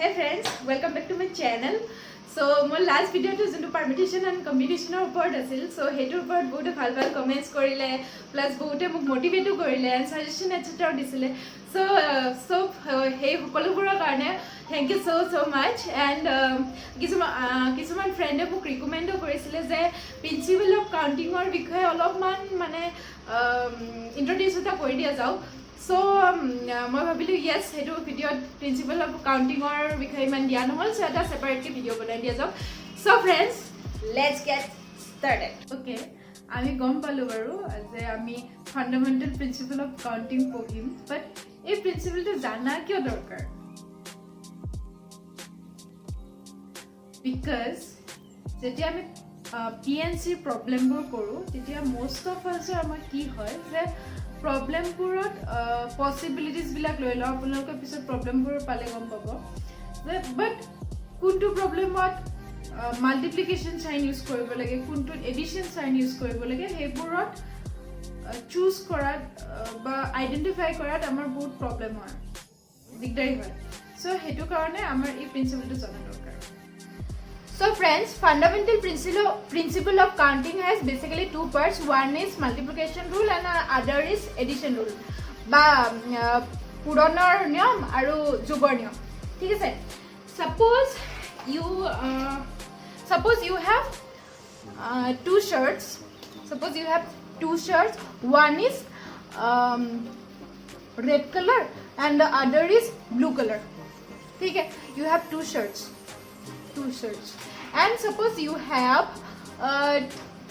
Hey friends, welcome back to my channel. So my last video to into permutation and combination report asil. So hetu report bote bhal comments korile plus bote muk motivate korile and suggestion etc disile. So hey hokolobura karone thank you so much and kisuman friend muk recommend korisile je principle of counting or bikhoye olopman mane introduce eta kori dia jao. So মই ভাবিলো yes হেতু video principle of counting অৰ বিষয়ে মান দিয়া নহল so এটা separate কে video বনাই দিয়া যাওক so friends let's get started okay আমি গম পালো বাৰু যে আমি ফান্ডামেন্টাল প্ৰিন্সিপল অফ কাউন্টিং পঢ়িম বাট এই প্ৰিন্সিপলটো জানা কিয় দৰকাৰ বিকজ যেতিয়া আমি পিএনসি প্ৰবলেমবোৰ কৰো তেতিয়া মোস্ট অফ আস আমাৰ কি হয় যে प्रॉब्लम पुरत पॉसिबिलिटीज बिलाक লৈ লও আপোনালোকে পিছত प्रॉब्लम পুৰ পালে গম পাব বাট কোনটো প্ৰবলেমত মাল্টিপ্লিকেশন সাইন ইউজ কৰিব লাগে কোনটো এডিশন সাইন ইউজ কৰিব লাগে হেবোৰত চুজ কৰাত বা আইডেন্টিফাই কৰাত আমাৰ বহুত প্ৰবলেম হয় দিগদাৰি হয় সো হেতু কাৰণে আমাৰ এই প্ৰিন্সিপলটো জানা দৰকাৰ So friends, fundamental principle of counting has basically two parts. One is multiplication rule and other is addition rule. Ba puronor niyam aru jogor niyam. ठीक है? Suppose you have two shirts. Suppose you have two shirts. One is red color and the other is blue color. ठीक है? You have two shirts. And suppose you have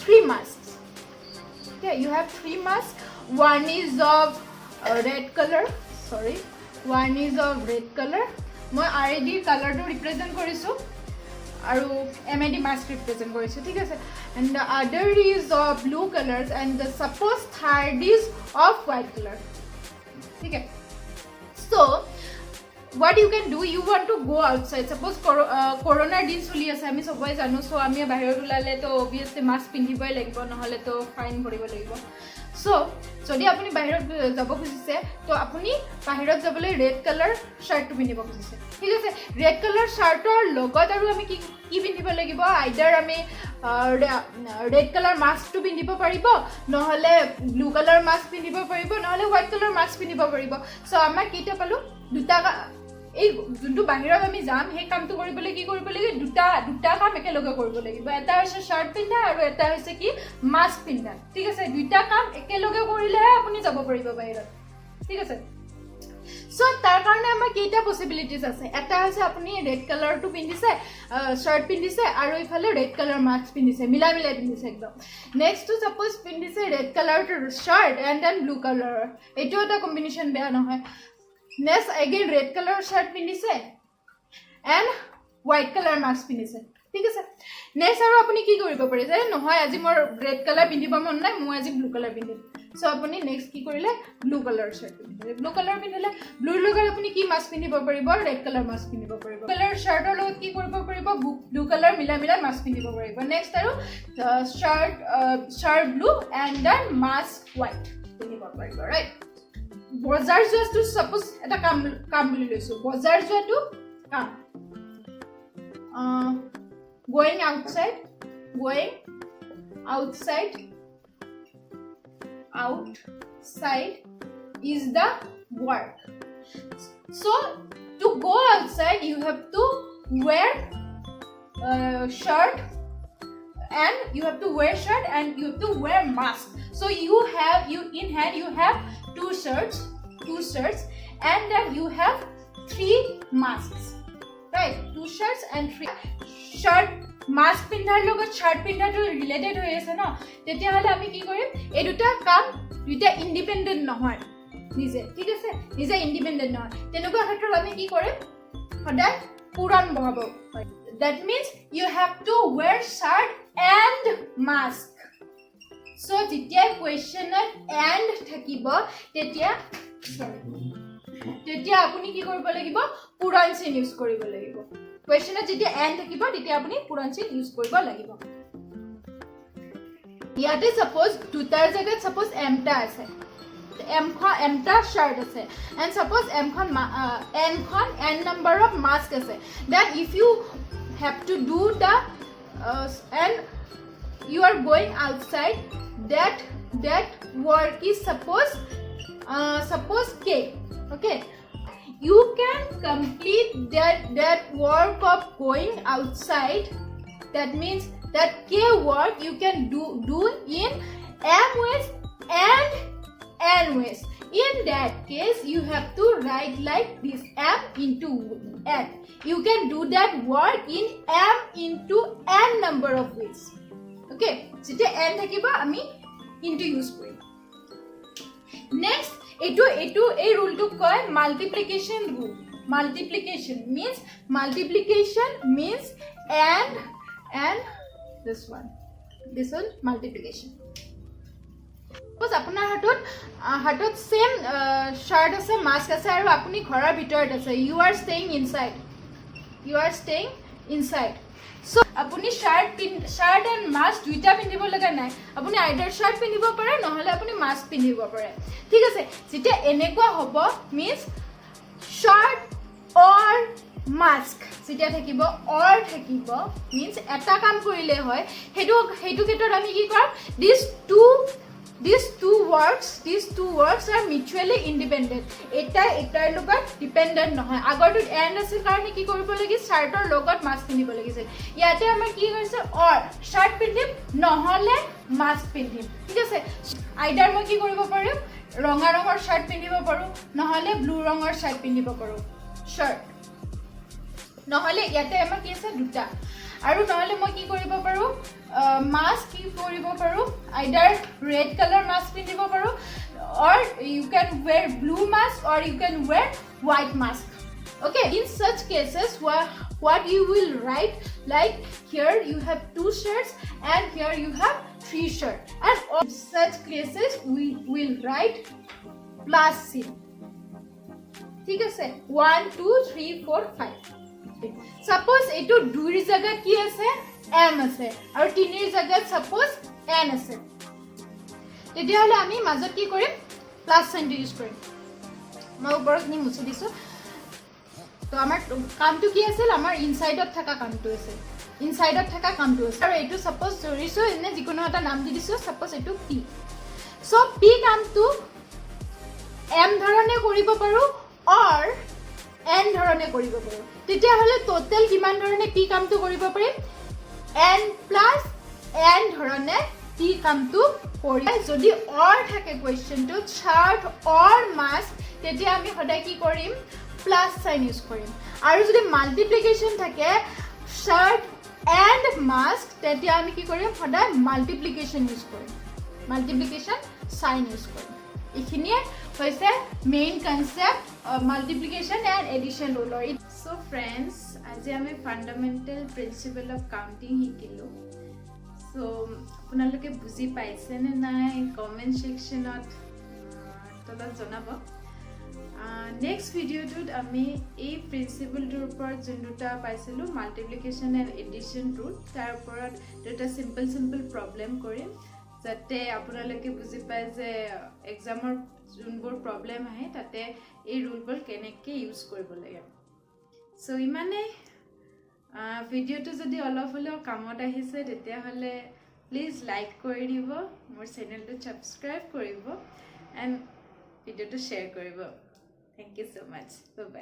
three masks. Okay, you have three masks. One is of red color. Sorry, one is of red color. মই RD color to represent কৰিছো আৰু MAD mask represent কৰিছো ঠিক আছে and the other is of blue colors and the suppose third is of white color ठीक है so what you can do you want to go outside suppose corona din chuli ase ami sobai janu so ami bahirot ulale to obviously mask pindibai lagibo নহলে to fine boribo lagibo so jodi apuni bahirot jabo khujise to apuni bahirot jabole red color shirt to pindibo khujise ঠিক আছে red color shirt or logot aru ami ki pindibo lagibo either ami red color mask to pindibo paribo নহলে blue color mask pindibo paribo নহলে white color mask pindibo paribo so amar kita palu duta এই যোনটো বাহিৰত আমি যাম হে কামটো কৰিবলৈ কি কৰিব লাগে দুটা কাম একেলগে কৰিব লাগিব এটা হৈছে শাৰ্ট পিন্ধা আৰু এটা হৈছে কি মাস্ক পিন্ধা ঠিক আছে দুটা কাম একেলগে কৰিলে আপুনি যাব পাৰিব বাহিৰত ঠিক আছে সো তাৰ কাৰণে আমাৰ কেইটা পসিবিলিটিজ আছে এটা হৈছে আপুনি ৰেড কালাৰটো পিন্ধিছে শাৰ্ট পিন্ধিছে আৰু ইফালে ৰেড কালাৰ মাস্ক পিন্ধিছে মিলাই পিন্ধিছে একদম নেক্সট টু সাপোজ পিন্ধিছে ৰেড কালাৰটো shirt and then blue colour এইটো এটা কম্বিনেশন বেয়া নহয় Next again red color shirt পিন্ধিছে and white color mask পিন্ধিছে ঠিক আছে নেক্সট আৰু আপুনি কি কৰিব পাৰে যে নহয় আজি মোৰ red color পিন্ধিব মন নাই মই আজি blue color পিন্ধিম সো আপুনি নেক্সট কি কৰিলে blue color shirt পিন্ধিলে blue color পিন্ধিলে blue লগত আপুনি কি mask পিন্ধিব পাৰিব red color mask পিন্ধিব পাৰিব color shirt ৰ লগত কি কৰিব পাৰিব blue color মিলাই mask পিন্ধিব পাৰিব নেক্সট আৰু shirt blue and then mask white পিন্ধিব পাৰিব ৰাইট বজাৰ যোৱাটো suppose এটা কাম বুলি লৈছো বজাৰ যোৱাটো কাম going outside is the work so to go outside you have to wear shirt and you have to wear mask so you in hand you have two shirts and then you have three masks right two shirts and three shirt mask পিন্ধাৰ লগত shirt পিন্ধাটো related হৈ আছে ন তেতিয়া হলে আমি কি কৰিম এই দুটা কাম দুটা ইন্ডিপেন্ডেন্ট নহয় নিজে ঠিক আছে নিজে ইন্ডিপেন্ডেন্ট নহয় তেনেকুৱা ক্ষেত্ৰত আমি কি কৰিম সদায় পুৰাণ বহাব that means you have to wear shirt and mask so যেতিয়া কোৱেশ্চনত and থাকিব তেতিয়া আপুনি কি কৰিব লাগিব পুৰাণ চিন ইউজ কৰিব লাগিব কোৱেশ্চনত যেতিয়া and থাকিব তেতিয়া আপুনি পুৰাণ চিন ইউজ কৰিব লাগিব ইয়াতে সাপোজ দুটাৰ জায়গাত সাপোজ m টা আছে m ta shirt ase and suppose n number of mask ase, then if you have to do the and you are going outside, that work is suppose k. Okay, you can complete that work of going outside. That means that k work you can do in m ways and n ways. In that case, you have to write like this, m into n. You can do that work in m into n number of ways. Okay, যেতিয়া n থাকিব আমি into use কৰিম. Next, এইটো এই ৰুলটো কয় multiplication rule. Multiplication means and this one multiplication. Suppose আপোনাৰ হাতত same shirt আছে, mask আছে আৰু আপুনি ঘৰৰ ভিতৰত আছে, you are staying inside. So আপুনি shirt and mask দুইটা পিন্ধিব লগা নাই, আপুনি either shirt পিন্ধিব পাৰে নহলে আপুনি mask পিন্ধিব পাৰে, ঠিক আছে. যেতিয়া এনেকুৱা হ'ব means shirt or mask যেতিয়া থাকিব or থাকিব means এটা কাম কৰিলে হয়, হেতু ক্ষেত্ৰত আমি কি কৰিম, these two words are mutually independent. এটাৰ লগত ডিপেন্ডেন্ট নহয়. আগৰটোত এণ্ড আছিল কাৰণে কি কৰিব লাগে, শাৰ্টৰ লগত মাস্ক পিন্ধিব লাগিছিল. ইয়াতে আমাৰ কি হৈছে, অৰ শাৰ্ট পিন্ধিম নহলে মাস্ক পিন্ধিম, ঠিক আছে. আইদাৰ মই কি কৰিব পাৰিম, ৰঙা ৰঙৰ শাৰ্ট পিন্ধিব পাৰো নহলে ব্লু ৰঙৰ শাৰ্ট পিন্ধিব পাৰো, শাৰ্ট নহলে ইয়াতে আমাৰ কি আছে দুটা. আৰু নহলে মই কি কৰিব পাৰো, মাস্ক কি কৰিব পাৰো, আইদাৰ red color mask পিন্ধিব পাৰো or you can wear blue mask or you can wear white mask. Okay, in such cases what you will write, like here you have 2 shirts and here you have 3 shirts, and in such cases we will write plus sign, ঠিক আছে. 1 2 3 4 5. Suppose এটো 2 ৰ জায়গাত কি আছে, m আছে আৰু 3 ৰ জায়গাত suppose n আছে, তেতিয়া হলে আমি মাজত কি কৰিম, প্লাস সাইনটো ইউজ কৰিম. মই ওপৰখিনি মুছি দিছো. তো আমাৰ কামটো কি আছিল, আমাৰ ইনসাইডত থকা কামটো আছে, আৰু এইটো suppose ধৰিছো এনে যিকোনো এটা নাম দি দিছো, suppose এইটো p. সো p কামটো m ধৰণে কৰিব পাৰো or n ধৰণে কৰিব পাৰো. তেতিয়া হলে টোটাল কিমান ধৰণে p কামটো কৰিব পাৰিম, n plus n ধৰণে p কামটো কৰি. যদি or থাকে কোৱেশ্চনটো শাৰ্ট or মাস্ক, তেতিয়া আমি সদায় কি কৰিম, প্লাস সাইন ইউজ কৰিম. আৰু যদি মাল্টিপ্লিকেশন থাকে শাৰ্ট and মাস্ক, তেতিয়া আমি কি কৰিম, সদায় মাল্টিপ্লিকেশন ইউজ কৰিম, মাল্টিপ্লিকেশন সাইন ইউজ কৰিম. এইখিনিয়ে হৈছে main concept multiplication and addition rule. So friends, আজি আমি fundamental principle of counting শিকিলো. So আপোনালোকে বুজি পাইছে নে নাই কমেন্ট সেকশনত তলত জনাব. নেক্সট ভিডিওটোত আমি এই প্ৰিন্সিপলটোৰ ওপৰত যোনটা পাইছিলো মাল্টিপ্লিকেশন এণ্ড এডিশন ৰুল, তাৰ ওপৰত দুটা সিম্পল প্ৰবলেম কৰিম, যাতে আপোনালোকে বুজি পায় যে এক্সামৰ যোনবোৰ প্ৰবলেম আহে তাতে এই ৰুলবোৰ কেনেকৈ ইউজ কৰিব লাগে. সো ইমানে. ভিডিওটো যদি অলপ হলেও কামত আহিছে তেতিয়াহলে প্লিজ লাইক কৰি দিব, মোৰ চেনেলটো সাবস্ক্ৰাইব কৰিব এণ্ড ভিডিওটো শ্বেয়াৰ কৰিব. Thank you so much. Bye by.